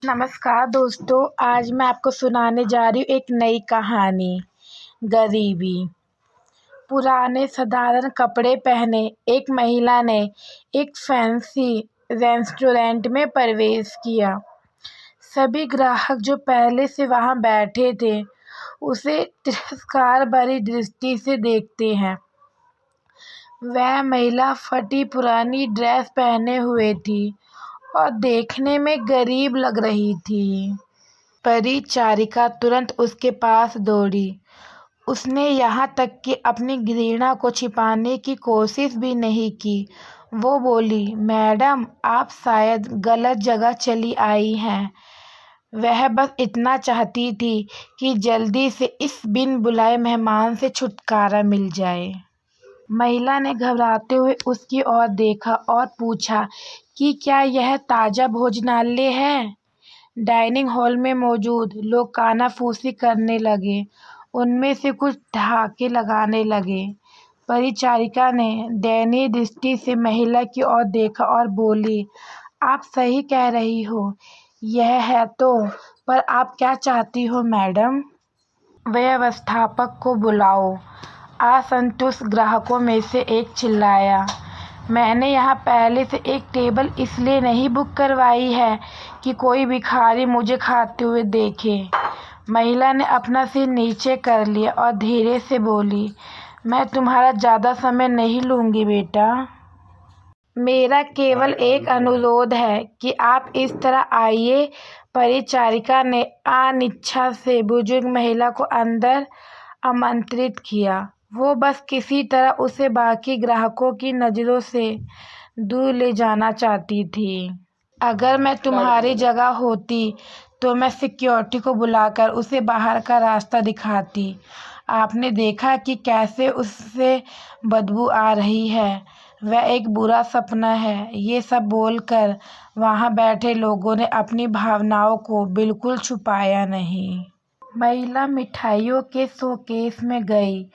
नमस्कार दोस्तों, आज मैं आपको सुनाने जा रही हूँ एक नई कहानी। गरीबी। पुराने साधारण कपड़े पहने एक महिला ने एक फैंसी रेस्टोरेंट में प्रवेश किया। सभी ग्राहक जो पहले से वहां बैठे थे उसे तिरस्कार भरी दृष्टि से देखते हैं। वह महिला फटी पुरानी ड्रेस पहने हुए थी और देखने में गरीब लग रही थी। परिचारिका तुरंत उसके पास दौड़ी। उसने यहाँ तक कि अपनी घृणा को छिपाने की कोशिश भी नहीं की। वो बोली, मैडम, आप शायद गलत जगह चली आई हैं। वह बस इतना चाहती थी कि जल्दी से इस बिन बुलाए मेहमान से छुटकारा मिल जाए। महिला ने घबराते हुए उसकी ओर देखा और पूछा कि क्या यह ताज़ा भोजनालय है? डाइनिंग हॉल में मौजूद लोग कानाफूसी करने लगे। उनमें से कुछ ठहाके लगाने लगे। परिचारिका ने दयनीय दृष्टि से महिला की ओर देखा और बोली, आप सही कह रही हो, यह है तो, पर आप क्या चाहती हो मैडम? व्यवस्थापक को बुलाओ। असंतुष्ट ग्राहकों में से एक चिल्लाया। मैंने यहाँ पहले से एक टेबल इसलिए नहीं बुक करवाई है कि कोई भिखारी मुझे खाते हुए देखे। महिला ने अपना सिर नीचे कर लिया और धीरे से बोली, मैं तुम्हारा ज़्यादा समय नहीं लूँगी बेटा। मेरा केवल एक अनुरोध है कि आप इस तरह आइए। परिचारिका ने अनिच्छा से बुजुर्ग महिला को अंदर आमंत्रित किया। वो बस किसी तरह उसे बाकी ग्राहकों की नज़रों से दूर ले जाना चाहती थी। अगर मैं तुम्हारी जगह होती तो मैं सिक्योरिटी को बुलाकर उसे बाहर का रास्ता दिखाती। आपने देखा कि कैसे उससे बदबू आ रही है। वह एक बुरा सपना है। ये सब बोलकर वहाँ बैठे लोगों ने अपनी भावनाओं को बिल्कुल छुपाया नहीं। महिला मिठाइयों के शोकेस में गई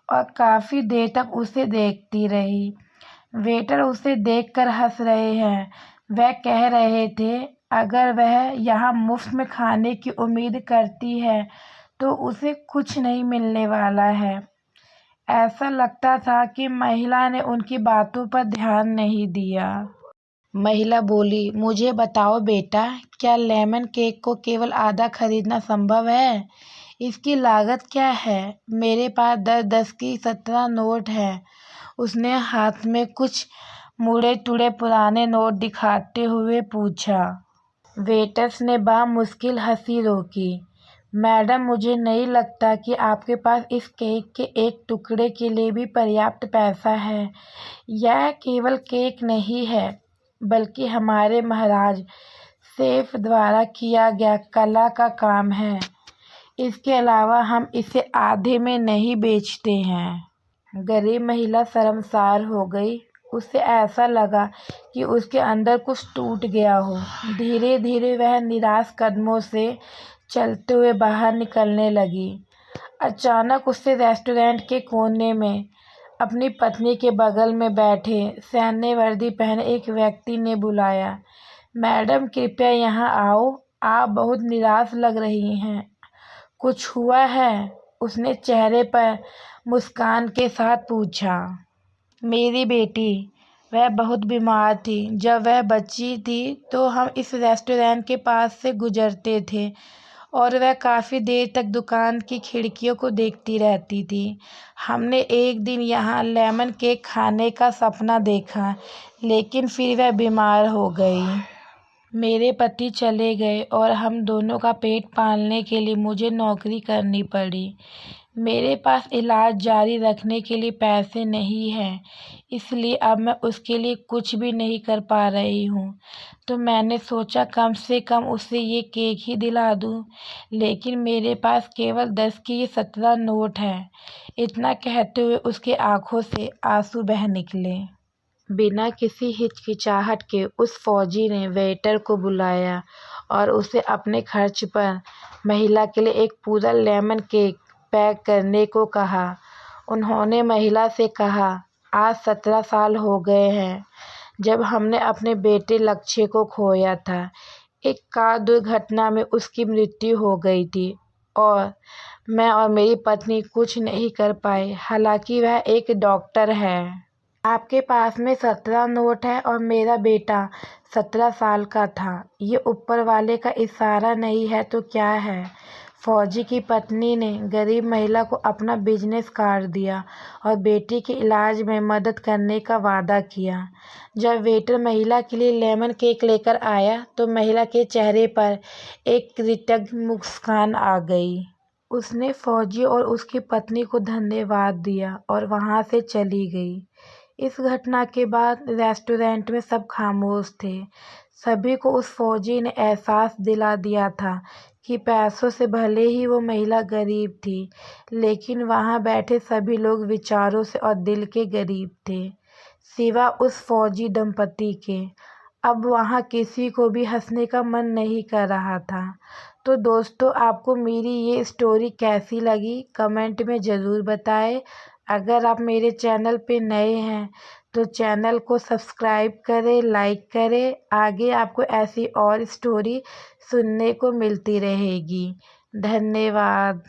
और काफ़ी देर तक उसे देखती रही। वेटर उसे देखकर हंस रहे हैं। वह कह रहे थे, अगर वह यहाँ मुफ्त में खाने की उम्मीद करती है तो उसे कुछ नहीं मिलने वाला है। ऐसा लगता था कि महिला ने उनकी बातों पर ध्यान नहीं दिया। महिला बोली, मुझे बताओ बेटा, क्या लेमन केक को केवल आधा खरीदना संभव है? इसकी लागत क्या है? मेरे पास 10-10 की 17 नोट है। उसने हाथ में कुछ मुड़े टुड़े पुराने नोट दिखाते हुए पूछा। वेटर्स ने बामुश्किल हंसी रोकी। मैडम, मुझे नहीं लगता कि आपके पास इस केक के एक टुकड़े के लिए भी पर्याप्त पैसा है। यह केवल केक नहीं है, बल्कि हमारे महाराज शेफ द्वारा किया गया कला का काम है। इसके अलावा हम इसे आधे में नहीं बेचते हैं। गरीब महिला शर्मसार हो गई। उसे ऐसा लगा कि उसके अंदर कुछ टूट गया हो। धीरे धीरे वह निराश कदमों से चलते हुए बाहर निकलने लगी। अचानक उसे रेस्टोरेंट के कोने में अपनी पत्नी के बगल में बैठे सैन्य वर्दी पहने एक व्यक्ति ने बुलाया। मैडम, कृपया यहाँ आओ, आप बहुत निराश लग रही हैं। कुछ हुआ है? उसने चेहरे पर मुस्कान के साथ पूछा। मेरी बेटी, वह बहुत बीमार थी। जब वह बच्ची थी तो हम इस रेस्टोरेंट के पास से गुजरते थे और वह काफ़ी देर तक दुकान की खिड़कियों को देखती रहती थी। हमने एक दिन यहाँ लेमन केक खाने का सपना देखा, लेकिन फिर वह बीमार हो गई। मेरे पति चले गए और हम दोनों का पेट पालने के लिए मुझे नौकरी करनी पड़ी। मेरे पास इलाज जारी रखने के लिए पैसे नहीं हैं, इसलिए अब मैं उसके लिए कुछ भी नहीं कर पा रही हूँ। तो मैंने सोचा कम से कम उसे ये केक ही दिला दूँ, लेकिन मेरे पास केवल 10 की ये 17 नोट हैं। इतना कहते हुए उसकी आंखों से आंसू बह निकले। बिना किसी हिचकिचाहट के उस फौजी ने वेटर को बुलाया और उसे अपने खर्च पर महिला के लिए एक पूरा लेमन केक पैक करने को कहा। उन्होंने महिला से कहा, आज 17 साल हो गए हैं जब हमने अपने बेटे लक्ष्य को खोया था। एक कार दुर्घटना में उसकी मृत्यु हो गई थी और मैं और मेरी पत्नी कुछ नहीं कर पाए। हालांकि वह एक डॉक्टर है। आपके पास में 17 नोट है और मेरा बेटा 17 साल का था। ये ऊपर वाले का इशारा नहीं है तो क्या है। फौजी की पत्नी ने गरीब महिला को अपना बिजनेस कार्ड दिया और बेटी के इलाज में मदद करने का वादा किया। जब वेटर महिला के लिए लेमन केक लेकर आया तो महिला के चेहरे पर एक कृतज्ञ मुस्कान आ गई। उसने फौजी और उसकी पत्नी को धन्यवाद दिया और वहां से चली गई। इस घटना के बाद रेस्टोरेंट में सब खामोश थे। सभी को उस फौजी ने एहसास दिला दिया था कि पैसों से भले ही वो महिला गरीब थी, लेकिन वहां बैठे सभी लोग विचारों से और दिल के गरीब थे, सिवा उस फौजी दंपति के। अब वहां किसी को भी हंसने का मन नहीं कर रहा था। तो दोस्तों, आपको मेरी ये स्टोरी कैसी लगी कमेंट में ज़रूर बताएं। अगर आप मेरे चैनल पे नए हैं तो चैनल को सब्सक्राइब करें, लाइक करें। आगे आपको ऐसी और स्टोरी सुनने को मिलती रहेगी। धन्यवाद।